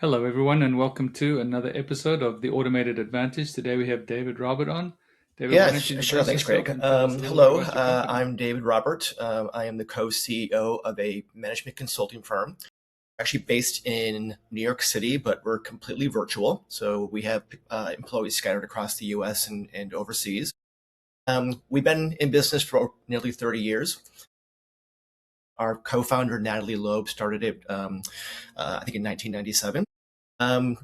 Hello, everyone, and welcome to another episode of the Automated Advantage. Today we have David Robert on. David, why Yeah, don't you sure. introduce Thanks, Craig. yourself and tell us a little bit Hello, about your company? I'm David Robert. I am the co-CEO of a management consulting firm, actually based in New York City, but we're completely virtual. So we have employees scattered across the US and overseas. We've been in business for nearly 30 years. Our co-founder, Natalie Loeb, started it, I think, in 1997.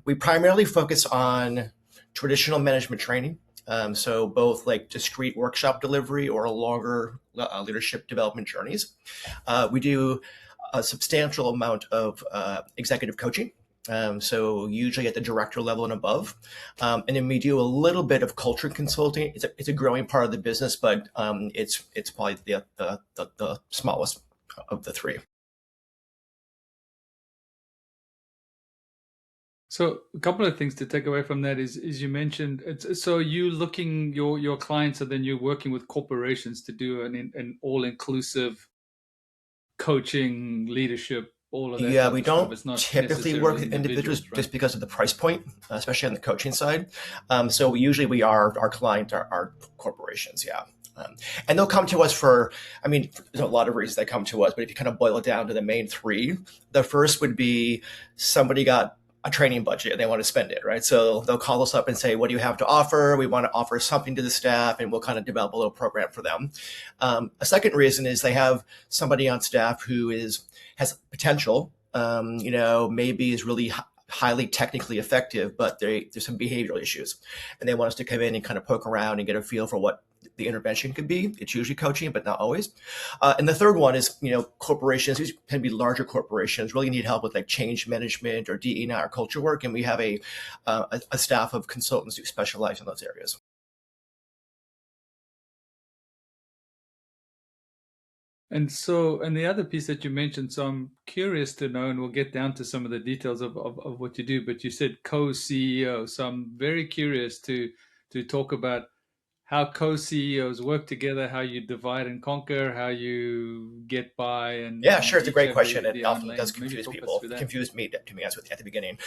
We primarily focus on traditional management training. So both like discrete workshop delivery or longer leadership development journeys. We do a substantial amount of executive coaching. So usually at the director level and above. And then we do a little bit of culture consulting. It's a growing part of the business, but it's probably the smallest of the three. So, a couple of things to take away from that is you mentioned so you looking your clients, and then you're working with corporations to do an all inclusive coaching, leadership, all of that Yeah, type we of stuff. don't It's not typically work necessarily with individuals individuals, right? just because of the price point, especially on the coaching side. So usually our clients are corporations, yeah. And they'll come to us for, I mean, there's a lot of reasons they come to us, but if you kind of boil it down to the main three, the first would be somebody got a training budget and they want to spend it, right? So they'll call us up and say, what do you have to offer? We want to offer something to the staff, and we'll kind of develop a little program for them. A second reason is they have somebody on staff who has potential, maybe is really highly technically effective, but there's some behavioral issues. And they want us to come in and kind of poke around and get a feel for what the intervention could be. It's usually coaching, but not always. And the third one is, corporations, these tend to be larger corporations, really need help with like change management or DE&I or culture work. And we have a staff of consultants who specialize in those areas. And the other piece that you mentioned, so I'm curious to know, and we'll get down to some of the details of what you do, but you said co-CEO. So I'm very curious to talk about how co-CEOs work together, how you divide and conquer, how you get by, Yeah, and sure. It's a each great have question. the It own often does lanes. Maybe confuse talk us people. through It that. confused me, to be honest with you, at the beginning.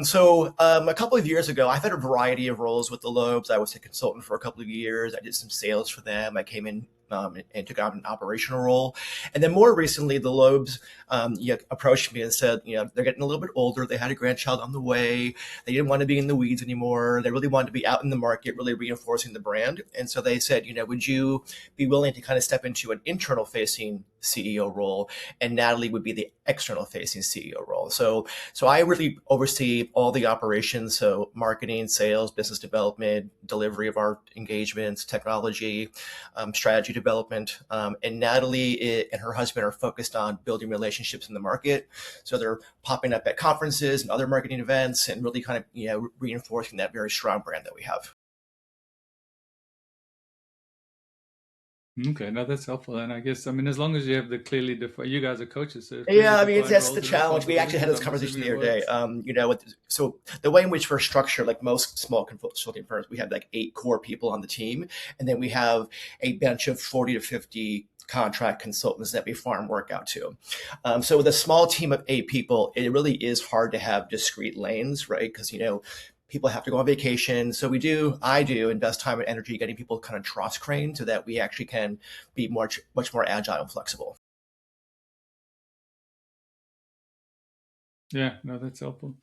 So a couple of years ago, I've had a variety of roles with the Lobes. I was a consultant for a couple of years. I did some sales for them. I came in and took on an operational role. And then more recently, the Lobes approached me and said, they're getting a little bit older. They had a grandchild on the way. They didn't want to be in the weeds anymore. They really wanted to be out in the market, really reinforcing the brand. And so they said, would you be willing to kind of step into an internal facing CEO role, and Natalie would be the external facing CEO role. So I really oversee all the operations, so marketing, sales, business development, delivery of our engagements, technology, strategy development. And Natalie and her husband are focused on building relationships in the market. So they're popping up at conferences and other marketing events and really kind of reinforcing that very strong brand that we have. Okay, no, that's helpful. And I guess, I mean, as long as you have the clearly defined, you guys are coaches, so clearly Yeah, I mean, defined that's the roles and challenge. We actually had responsibilities, this I'm conversation assuming the it other day. works. So the way in which we're structured, like most small consulting firms, we have like 8 core people on the team, and then we have a bench of 40 to 50 contract consultants that we farm work out to. So with a small team of 8 people, it really is hard to have discrete lanes, right? Because people have to go on vacation. So I do invest time and energy getting people kind of cross trained so that we actually can be much more agile and flexible. Yeah, no, that's helpful.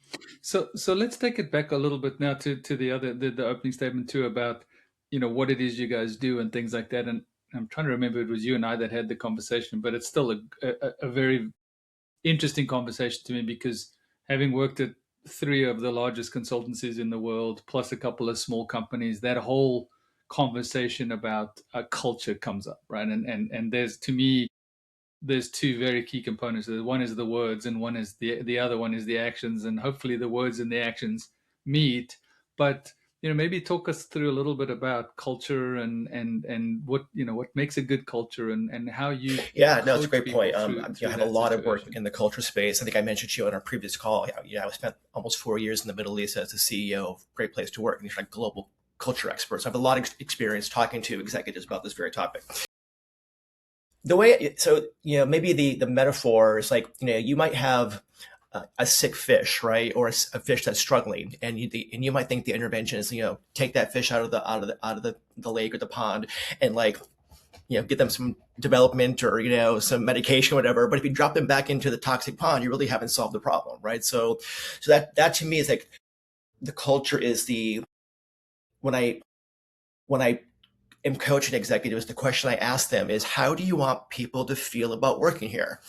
So let's take it back a little bit now to the opening statement too about, what it is you guys do and things like that. And I'm trying to remember, it was you and I that had the conversation, but it's still a very interesting conversation to me, because having worked at three of the largest consultancies in the world, plus a couple of small companies, that whole conversation about culture comes up, right? And there's, to me, there's two very key components. One is the words, and one is the other one is the actions. And hopefully, the words and the actions meet. But maybe talk us through a little bit about culture and what makes a good culture, and how you Yeah, no, it's a coach great point. people through I through have a that lot of work situation. in the culture space. I think I mentioned to you in our previous call. I spent almost 4 years in the Middle East as the CEO of Great Place to Work, and these are like global culture experts. I have a lot of experience talking to executives about this very topic. Maybe the metaphor is like, you might have a sick fish, right, or a fish that's struggling, and you might think the intervention is, take that fish out of the lake or the pond, and like, get them some development or, some medication or whatever. But if you drop them back into the toxic pond, you really haven't solved the problem, right? So that to me is like, the culture is the when I am coaching executives, the question I ask them is, how do you want people to feel about working here?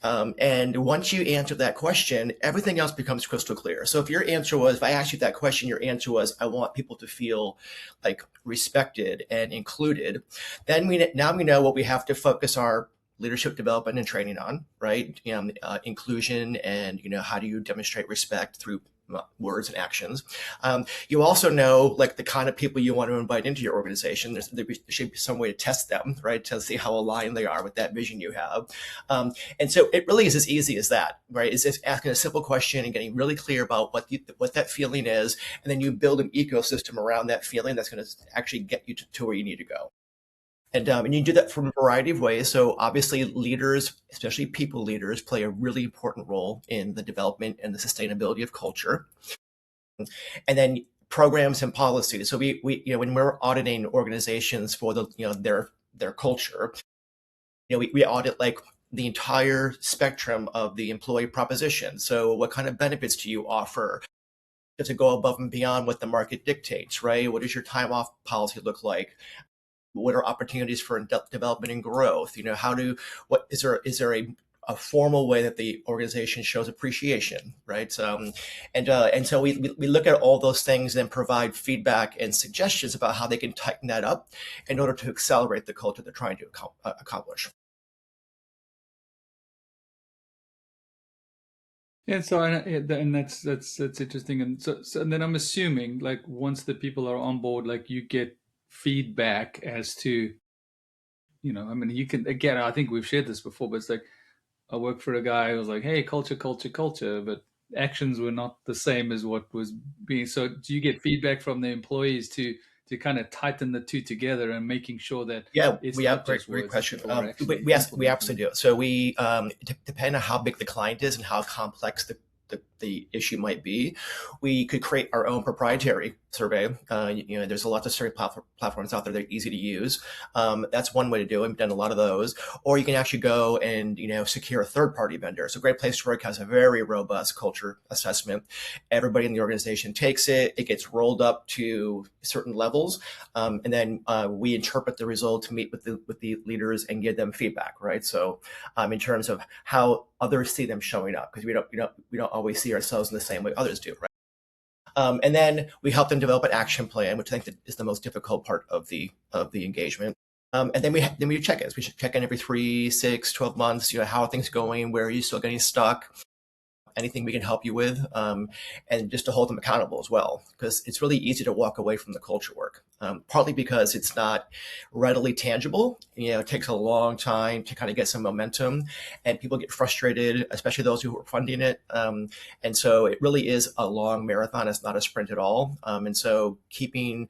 And once you answer that question, everything else becomes crystal clear. So if I asked you that question, your answer was, I want people to feel like respected and included, then now we know what we have to focus our leadership development and training on, right? Inclusion, and how do you demonstrate respect through words and actions. You also know like the kind of people you want to invite into your organization. There should be some way to test them, right, to see how aligned they are with that vision you have. And so it really is as easy as that, right? It's just asking a simple question and getting really clear about what that feeling is, and then you build an ecosystem around that feeling that's going to actually get you to where you need to go. And you do that from a variety of ways. So obviously leaders, especially people leaders, play a really important role in the development and the sustainability of culture. And then programs and policies. So we when we're auditing organizations for their culture, we audit like the entire spectrum of the employee proposition. So what kind of benefits do you offer? To go above and beyond what the market dictates, right? What does your time off policy look like? What are opportunities for development and growth? What is there a formal way that the organization shows appreciation, right? And so we look at all those things and provide feedback and suggestions about how they can tighten that up in order to accelerate the culture they're trying to accomplish. Yeah, so and that's interesting, and so and then I'm assuming like once the people are on board, like you get feedback as to, I mean, you can, again, I think we've shared this before, but it's like I worked for a guy who was like, hey, culture, culture, culture, but actions were not the same as what was being. So do you get feedback from the employees to kind of tighten the two together and making sure that Yeah, it's we have not great, just great words, that question. people are actually We implementing absolutely it? do. So we depend on how big the client is and how complex the issue might be. We could create our own proprietary survey. There's a lot of survey platforms out there that are easy to use. That's one way to do it. We've done a lot of those. Or you can actually go and secure a third party vendor. So Great Place to Work has a very robust culture assessment. Everybody in the organization takes it. It gets rolled up to certain levels, and then we interpret the result to meet with the leaders and give them feedback. Right. So in terms of how others see them showing up, because we don't always see ourselves in the same way others do. Right. And then we help them develop an action plan, which I think is the most difficult part of the engagement. And then we check it. We should check in every 3, 6, 12 months. How are things going? Where are you still getting stuck? Anything we can help you with, and just to hold them accountable as well, because it's really easy to walk away from the culture work, partly because it's not readily tangible. It takes a long time to kind of get some momentum, and people get frustrated, especially those who are funding it. And so it really is a long marathon. It's not a sprint at all. And so keeping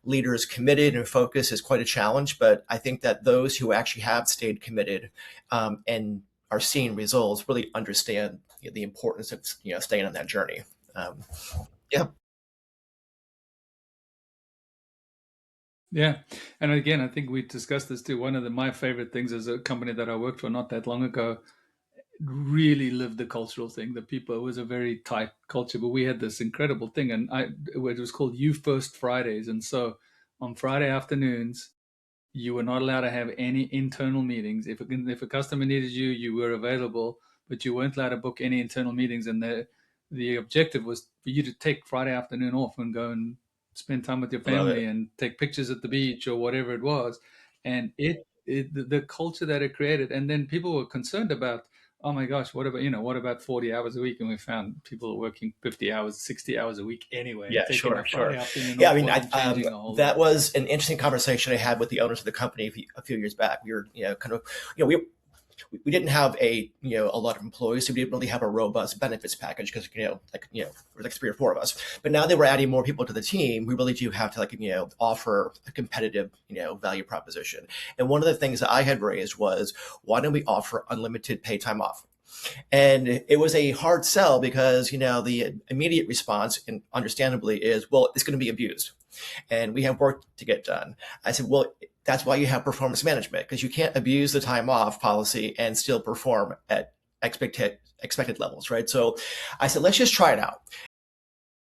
leaders committed and focused is quite a challenge. But I think that those who actually have stayed committed and are seeing results really understand the importance of staying on that journey. Um, yeah, Yeah, and again, I think we discussed this too. One of my favorite things is a company that I worked for not that long ago really lived the cultural thing. The people, it was a very tight culture, but we had this incredible thing, and it was called You First Fridays. And so on Friday afternoons, you were not allowed to have any internal meetings. If a customer needed you, you were available, but you weren't allowed to book any internal meetings. And the objective was for you to take Friday afternoon off and go and spend time with your I love family it. and take pictures at the beach or whatever it was. And the culture that it created, and then people were concerned about, oh my gosh, what about 40 hours a week? And we found people are working 50 hours, 60 hours a week anyway, and Yeah, taking sure, a Friday sure. afternoon Yeah, I off mean, wasn't changing a whole that lot. was an interesting conversation I had with the owners of the company a few years back. We were, kind of, we didn't have a lot of employees, so we didn't really have a robust benefits package because there were like 3 or 4 of us. But now that we're adding more people to the team, we really do have to offer a competitive value proposition. And one of the things that I had raised was, why don't we offer unlimited paid time off? And it was a hard sell because, the immediate response, and understandably, is, well, it's going to be abused and we have work to get done. I said, well, that's why you have performance management, because you can't abuse the time off policy and still perform at expected levels, right? So I said, let's just try it out.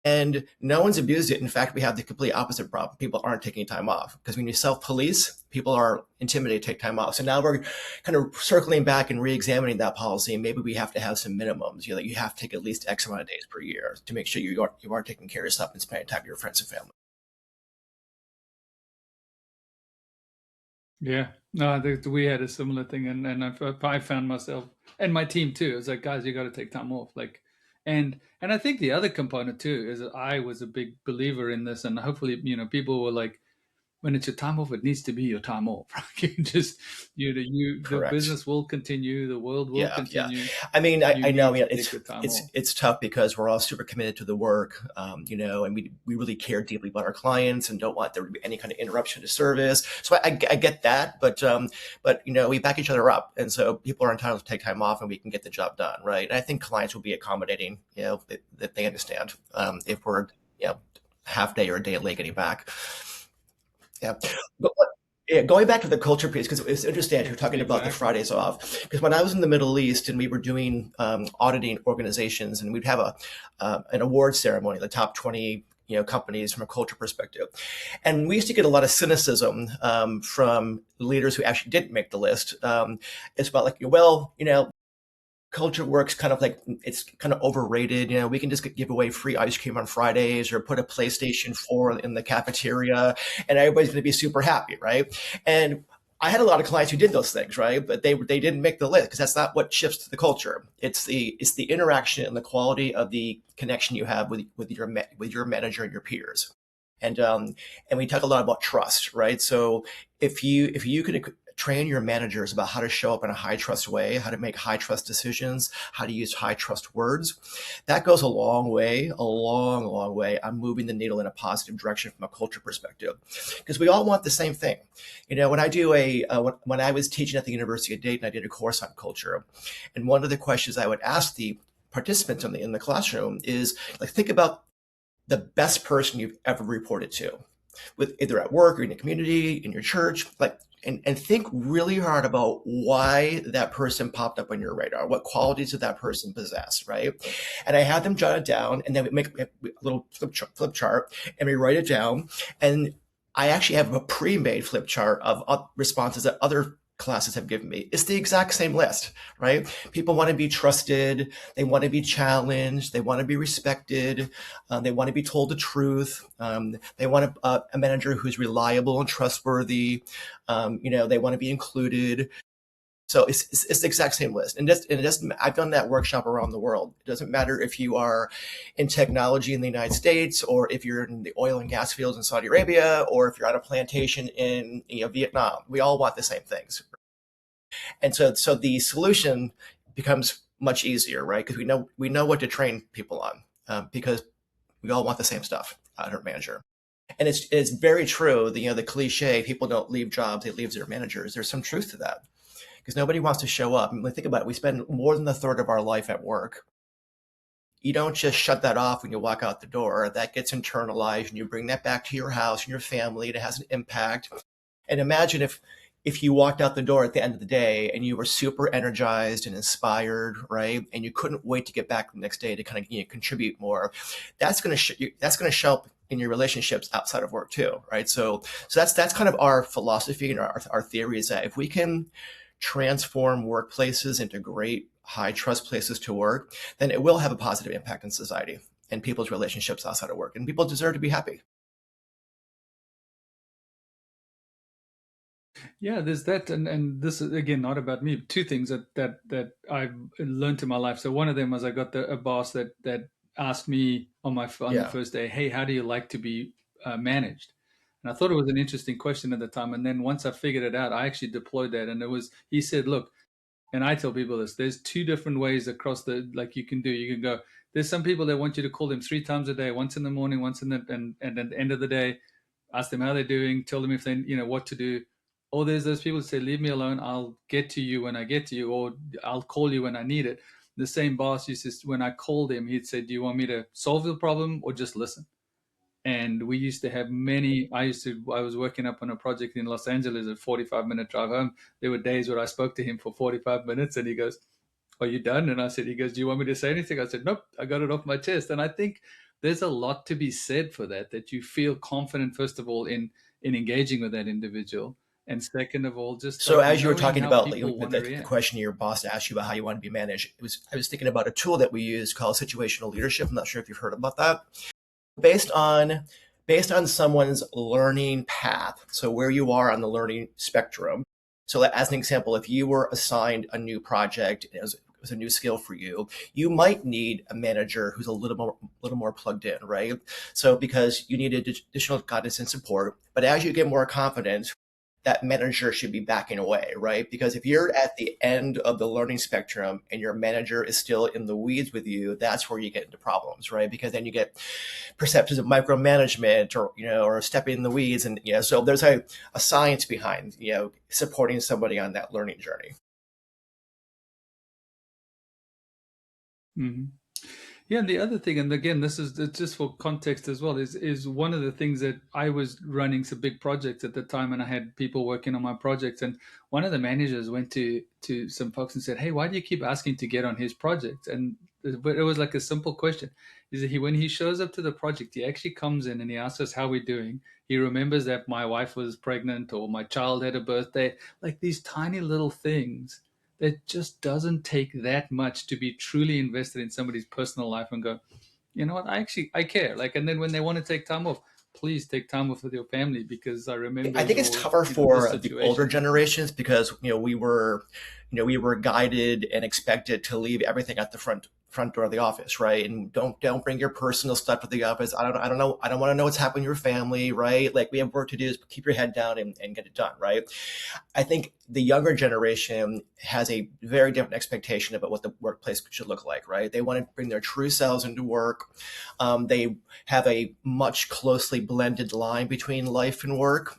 And no one's abused it. In fact, we have the complete opposite problem. People aren't taking time off because when you self-police, people are intimidated to take time off. So now we're kind of circling back and re-examining that policy. And maybe we have to have some minimums. You have to take at least X amount of days per year to make sure you are taking care of yourself and spending time with your friends and family. Yeah. No, I think we had a similar thing, and I found myself and my team too. It's like, guys, you got to take time off. Like, and I think the other component too is that I was a big believer in this, and hopefully, people were like, when it's your time off, it needs to be your time off. You just, the Correct. business will continue, the world will Yeah, yeah. continue. I mean, You I know, need to it's take your time it's off. it's tough because we're all super committed to the work, and we really care deeply about our clients and don't want there to be any kind of interruption to service. So I get that, but we back each other up, and so people are entitled to take time off, and we can get the job done, right? And I think clients will be accommodating, that they understand, if we're, you know half day or a day late getting back. Yeah. But yeah, going back to the culture piece, because it's interesting you're talking about the Exactly. Fridays off. Because when I was in the Middle East and we were doing, auditing organizations, and we'd have an award ceremony, the top 20 companies from a culture perspective, and we used to get a lot of cynicism, from leaders who actually didn't make the list. It's about like, well, culture works kind of like it's kind of overrated. We can just give away free ice cream on Fridays or put a PlayStation 4 in the cafeteria and everybody's going to be super happy, right? And I had a lot of clients who did those things, right? But they didn't make the list because that's not what shifts the culture. It's the interaction and the quality of the connection you have with your manager and your peers. And we talk a lot about trust, right? So if you can train your managers about how to show up in a high trust way, how to make high trust decisions, how to use high trust words, that goes a long way, a long, long way on moving the needle in a positive direction from a culture perspective. Because we all want the same thing. When when I was teaching at the University of Dayton, I did a course on culture, and one of the questions I would ask the participants in the classroom is like, think about the best person you've ever reported to, with either at work or in the community, in your church, like, and think really hard about why that person popped up on your radar. What qualities did that person possess, right? And I had them jot it down, and then we make a little flip chart, and we write it down. And I actually have a pre-made flip chart of responses that other classes have given me. It's the exact same list, right? People want to be trusted. They want to be challenged. They want to be respected. They want to be told the truth. They want a manager who's reliable and trustworthy. They want to be included. So it's the exact same list. And it doesn't, I've done that workshop around the world. It doesn't matter if you are in technology in the United States, or if you're in the oil and gas fields in Saudi Arabia, or if you're on a plantation in Vietnam. We all want the same things. And so the solution becomes much easier, right? Because we know what to train people on, because we all want the same stuff out of our manager. And it's very true. The cliche, people don't leave jobs, they leave their managers. There's some truth to that, because nobody wants to show up. I mean, think about it. We spend more than a third of our life at work. You don't just shut that off when you walk out the door. That gets internalized, and you bring that back to your house and your family. It has an impact. And imagine if you walked out the door at the end of the day and you were super energized and inspired, right? And you couldn't wait to get back the next day to kind of contribute more. That's going to show up in your relationships outside of work too, right? So that's kind of our philosophy and our theory is that if we can transform workplaces into great high trust places to work, then it will have a positive impact on society and people's relationships outside of work. And people deserve to be happy. Yeah, there's that, and this is again not about me. Two things that I've learned in my life. So one of them was I got a boss that asked me on the Yeah. first day, "Hey, how do you like to be managed?" And I thought it was an interesting question at the time. And then once I figured it out, I actually deployed that, and he said, "Look," and I tell people this: there's two different ways across the like you can do. You can go. There's some people that want you to call them 3 times a day, once in the morning, once in the and at the end of the day, ask them how they're doing, tell them if they what to do. Or there's those people who say, leave me alone, I'll get to you when I get to you, or I'll call you when I need it. the same boss used to, when I called him, he'd say, "Do you want me to solve the problem or just listen?" And we used to have many. I was working up on a project in Los Angeles, a 45-minute drive home. There were days where I spoke to him for 45 minutes and he goes, "Are you done?" And I said, he goes, "Do you want me to say anything?" I said, "Nope, I got it off my chest." And I think there's a lot to be said for that, that you feel confident, first of all, in engaging with that individual. And second of all, just So like as you were knowing talking how about like, people want to the react. question your boss asked you about how you want to be managed, I was thinking about a tool that we use called situational leadership. I'm not sure if you've heard about that. Based on someone's learning path, so where you are on the learning spectrum. So as an example, if you were assigned a new project, it was a new skill for you, you might need a manager who's a little more plugged in, right? So because you need additional guidance and support, but as you get more confident, that manager should be backing away, right? Because if you're at the end of the learning spectrum and your manager is still in the weeds with you, that's where you get into problems, right? Because then you get perceptions of micromanagement, or stepping in the weeds. And, so there's a science behind, supporting somebody on that learning journey. Mhm. Yeah, and the other thing, and again, this is just for context as well, is one of the things that I was running some big projects at the time, and I had people working on my projects, and one of the managers went to some folks and said, "Hey, why do you keep asking to get on his project?" And it was like a simple question: is that when he shows up to the project, he actually comes in and he asks us how we're doing. He remembers that my wife was pregnant or my child had a birthday, like these tiny little things it just doesn't take that much to be truly invested in somebody's personal life and go, you know what, I care. Like, and then when they want to take time off, please take time off with your family because I remember I think it's your, tougher this for the older situation. generations because we were guided and expected to leave everything at the front door of the office, right? And don't bring your personal stuff to the office. I don't know. I don't want to know what's happening in your family, right? Like we have work to do. Is keep your head down and get it done, right? I think the younger generation has a very different expectation about what the workplace should look like, right? They want to bring their true selves into work. They have a much closely blended line between life and work.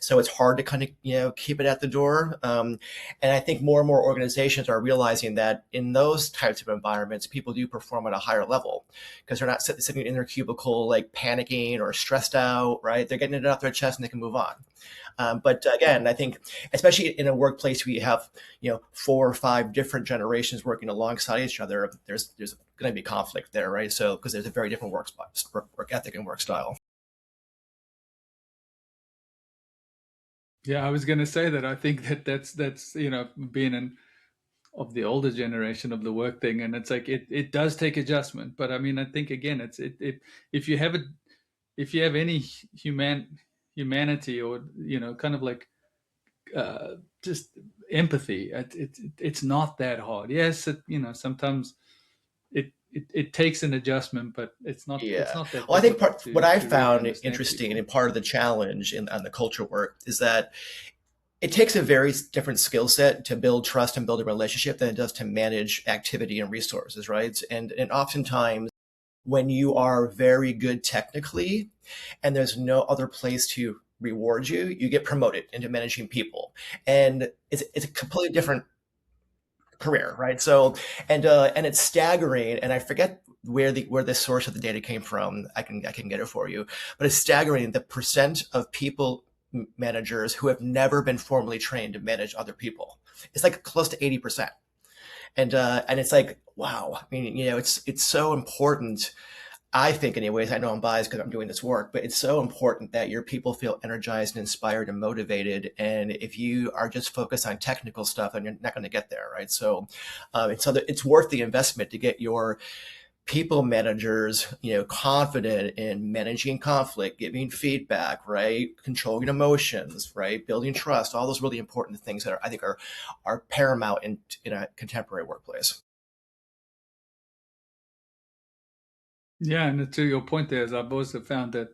So it's hard to kind of, keep it at the door. And I think more and more organizations are realizing that in those types of environments, people do perform at a higher level because they're not sitting in their cubicle, like panicking or stressed out, right? They're getting it off their chest and they can move on. But again, I think, especially in a workplace where you have, 4 or 5 different generations working alongside each other, there's going to be conflict there, right? So because there's a very different work ethic and work style. Yeah, I was going to say that I think that's being of the older generation of the work thing, and it's like it does take adjustment. But I mean, I think again, it if you have it if you have any humanity or kind of like just empathy, it's not that hard. Yes, sometimes it takes an adjustment, but it's Yeah. not that Well, I think difficult what to I really found understand interesting people. and part of the challenge on the culture work is that it takes a very different skill set to build trust and build a relationship than it does to manage activity and resources, right? And oftentimes when you are very good technically and there's no other place to reward you, you get promoted into managing people. And it's a completely different career, right? So, and it's staggering. And I forget where the source of the data came from. I can get it for you, but it's staggering the percent of people managers who have never been formally trained to manage other people. It's like close to 80%. And it's like, wow. I mean, it's so important. I think, anyways, I know I'm biased because I'm doing this work, but it's so important that your people feel energized and inspired and motivated. And if you are just focused on technical stuff, then you're not going to get there, right? So, it's worth the investment to get your people managers, confident in managing conflict, giving feedback, right, controlling emotions, right, building trust. All those really important things that I think are paramount in a contemporary workplace. Yeah, and to your point there, is I've also found that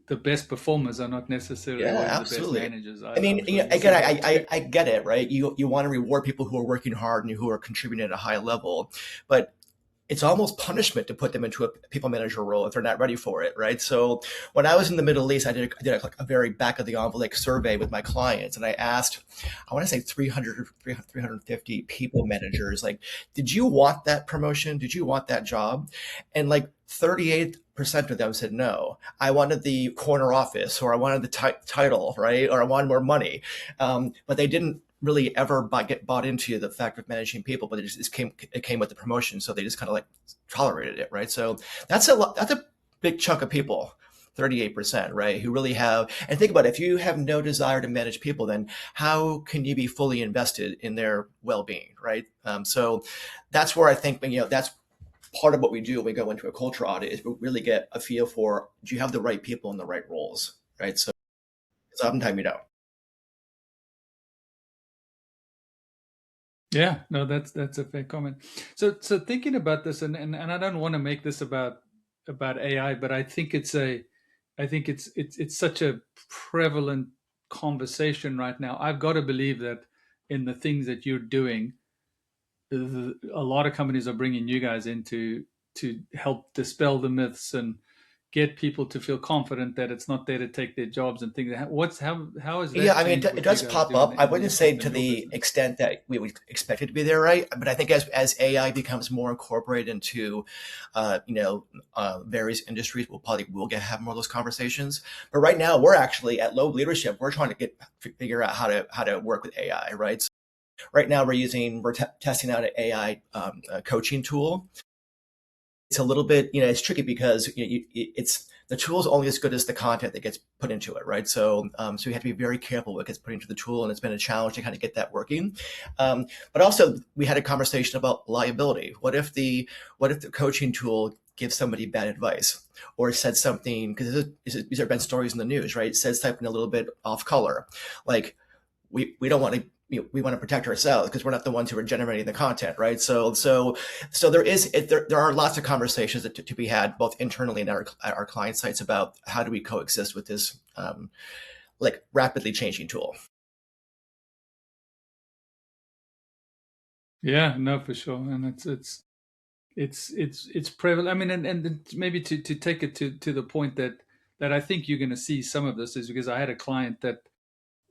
the best performers are not necessarily Yeah, always the best absolutely. managers I either. mean, I'm sure you again, see that too. I get it, right? You want to reward people who are working hard and who are contributing at a high level, but it's almost punishment to put them into a people manager role if they're not ready for it, right? So when I was in the Middle East, I did a very back of the envelope survey with my clients, and I asked, I want to say 300, 350 people managers, like, did you want that promotion? Did you want that job? And like 38% of them said no. I wanted the corner office, or I wanted the title, right? Or I wanted more money. But they didn't really ever get bought into the fact of managing people, but it came with the promotion, so they just kind of like tolerated it, right? So that's a big chunk of people. 38%, right? Who really have, and think about it, if you have no desire to manage people, then how can you be fully invested in their well-being, right? So that's where I think, that's part of what we do when we go into a culture audit, is we really get a feel for, do you have the right people in the right roles, right? So oftentimes you don't. Yeah, no, that's a fair comment. So thinking about this, and I don't want to make this about AI, but I think it's such a prevalent conversation right now. I've got to believe that in the things that you're doing, a lot of companies are bringing you guys in to help dispel the myths and get people to feel confident that it's not there to take their jobs and things. How has Yeah, that I mean, changed it what you does guys pop do up. I in wouldn't say in to your the business? extent that we would expect it to be there, right? But I think as AI becomes more incorporated into, various industries, will have more of those conversations. But right now, we're actually at Loeb Leadership. We're trying to figure out how to work with AI, right? So right now, we're testing out an AI coaching tool. It's a little bit, it's tricky because it's the tool is only as good as the content that gets put into it, right? So you have to be very careful what gets put into the tool, and it's been a challenge to kind of get that working. But also, we had a conversation about liability. What if the coaching tool gives somebody bad advice, or said something, because these have been stories in the news, right? It says something a little bit off color, like, we don't want to, we want to protect ourselves because we're not the ones who are generating the content, right? So there are lots of conversations to be had both internally and at our client sites about how do we coexist with this like rapidly changing tool. Yeah, no, for sure, and it's prevalent. I mean, and maybe to take it to the point that I think you're going to see some of this is because I had a client that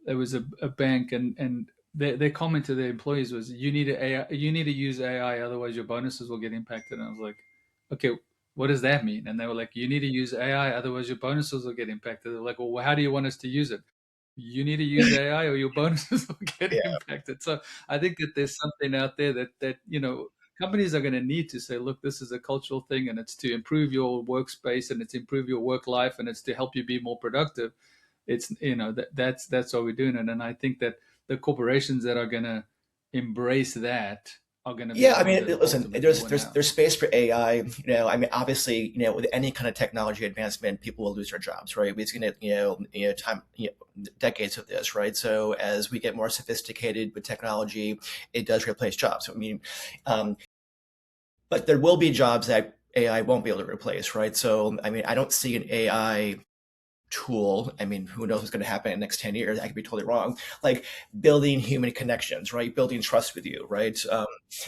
there was a bank, and their comment to their employees was, you need to use AI, otherwise your bonuses will get impacted. And I was like, okay, what does that mean? And they were like, you need to use AI, otherwise your bonuses will get impacted. They're like, well, how do you want us to use it? You need to use AI or your bonuses will get Yeah. impacted. So I think that there's something out there that companies are going to need to say, look, this is a cultural thing, and it's to improve your workspace, and it's improve your work life, and it's to help you be more productive. It's that's what we're doing. And I think that the corporations that are going to embrace that are going to be Yeah, the I ones mean, that listen, ultimately there's win there's out. there's space for AI. I mean, obviously, with any kind of technology advancement, people will lose their jobs, right? It's gonna, time, decades of this, right? So as we get more sophisticated with technology, it does replace jobs. I mean, um, but there will be jobs that AI won't be able to replace, right? So I mean, I don't see an AI tool. I mean, who knows what's going to happen in the next 10 years? I could be totally wrong. Like building human connections, right? Building trust with you, right?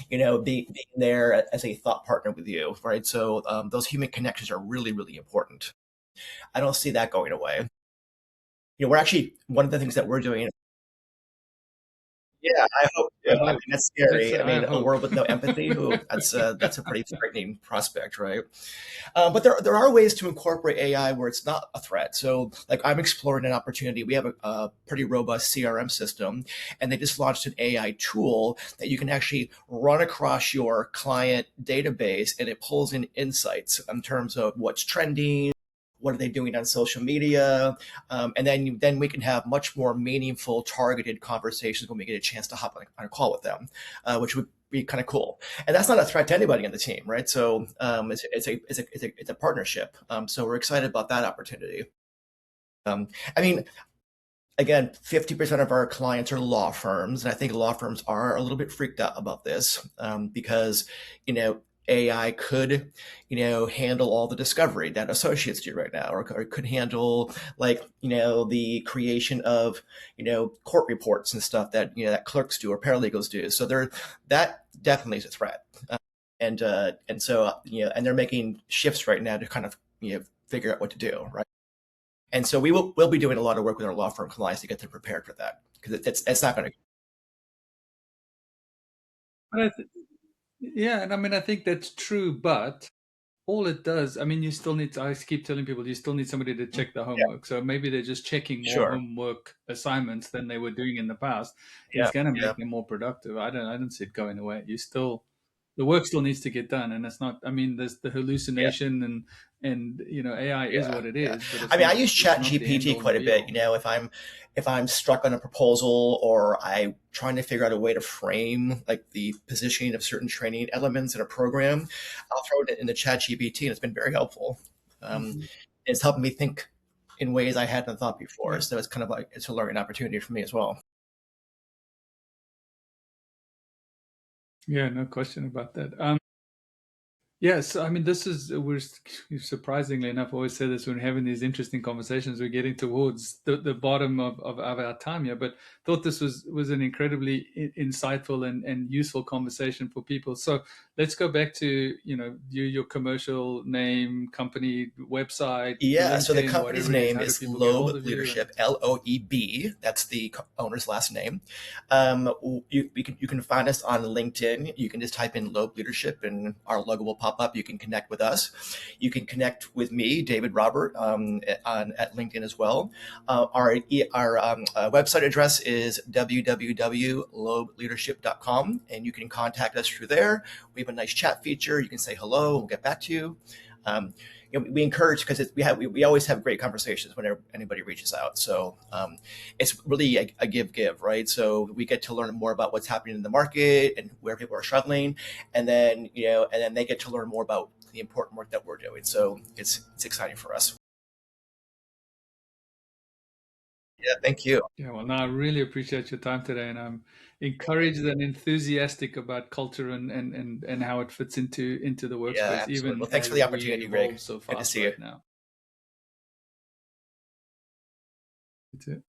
Being there as a thought partner with you, right? So those human connections are really, really important. I don't see that going away. We're actually, one of the things that we're doing. Yeah, I hope I too. I mean, hope. that's That's scary. I I mean, a hope. world with no empathy, ooh, that's a pretty frightening prospect, right? But there are ways to incorporate AI where it's not a threat. So, like, I'm exploring an opportunity. We have a pretty robust CRM system, and they just launched an AI tool that you can actually run across your client database, and it pulls in insights in terms of what's trending, what are they doing on social media, and then we can have much more meaningful, targeted conversations when we get a chance to hop on a call with them, which would be kind of cool. And that's not a threat to anybody on the team, right? So it's a partnership. So we're excited about that opportunity. I mean, again, 50% of our clients are law firms. And I think law firms are a little bit freaked out about this, because, AI could, handle all the discovery that associates do right now, or could handle, like, the creation of, court reports and stuff that, that clerks do or paralegals do. So that definitely is a threat. and so and they're making shifts right now to kind of figure out what to do, right? And so we'll be doing a lot of work with our law firm clients to get them prepared for that, because it's not going to. But yeah, and I mean, I think that's true, but all it does, I mean, you still need to, I keep telling people, you still need somebody to check the Yeah, homework. So maybe they're just checking more sure. homework assignments than they were doing in the past. Yeah, It's going to yeah, make them more productive. I don't see it going away. You still, the work still needs to get done. And it's not, I mean, there's the yeah. hallucination and, AI is Yeah, what it yeah. is, but I mean, I use it's Chat not the end GPT all and quite a be bit. all. If I'm stuck on a proposal, or I trying to figure out a way to frame like the positioning of certain training elements in a program, I'll throw it in the Chat GPT, and it's been very helpful. Mhm. It's helping me think in ways I hadn't thought before. Yeah. So it's kind of like it's a learning opportunity for me as well. Yeah, no question about that. Yes, I mean, this is, we're surprisingly enough, I always say this when we're having these interesting conversations, we're getting towards the bottom of our time here, but thought this was an incredibly insightful and useful conversation for people. So let's go back to, your commercial name, company, website, Yeah, so the LinkedIn, company's whatever it is. name How do is people get hold Loeb of you? And Leadership, Loeb. That's the owner's last name. You can find us on LinkedIn. You can just type in Loeb Leadership, and our logo will pop up. You can connect with us. You can connect with me, David Robert, at LinkedIn as well. Our website address is www.loebleadership.com, and you can contact us through there. We have a nice chat feature. You can say hello, and we'll get back to you. Um, we encourage, because we always have great conversations whenever anybody reaches out. So it's really a give, right? So we get to learn more about what's happening in the market and where people are struggling, and then they get to learn more about the important work that we're doing. So it's exciting for us. Yeah, thank you. yeah, well, no, I really appreciate your time today, and I'm encouraged and enthusiastic about culture and how it fits into the Yeah, workspace, absolutely. even Well, thanks for the as we opportunity, Greg. evolve so Good to fast see you. right now. You too.